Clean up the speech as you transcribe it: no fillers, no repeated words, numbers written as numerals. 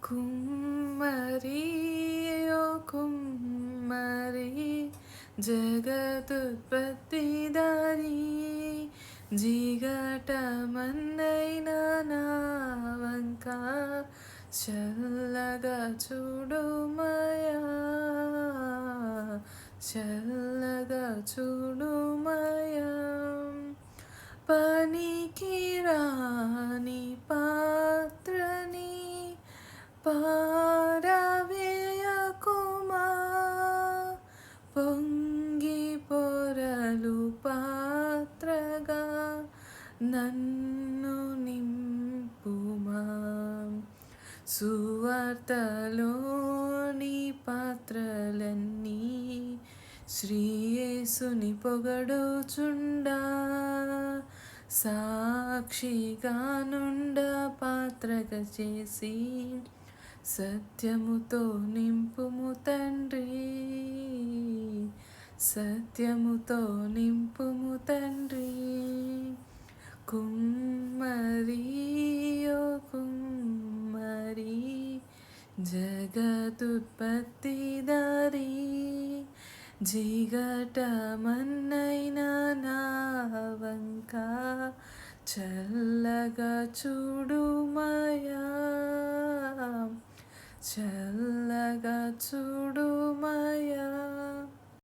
కుమ్మరి ఓ కుమ్మరి జగదుత్పత్తిదారి జిగటమన్నైన నా వంక చల్లగా చూడుమయా చల్లగా చూడుమయా పనికి రాని పాత్రని పారవేయకుమా పొంగి పొరలు పాత్రగా నన్ను నింపుమా సువార్తలోని పాత్రలన్నీ శ్రీయేసుని పొగడుచుండా సాక్షిగా నుండ పాత్రగా చేసి సత్యముతో నింపుము తండ్రి సత్యముతో నింపుము తండ్రి కుమ్మరి ఓ కుమ్మరి జగదుత్పత్తిదారి జిగటమన్నైన నా వంక చల్లగా చూడుమయా చల్లగా చూడుమయా.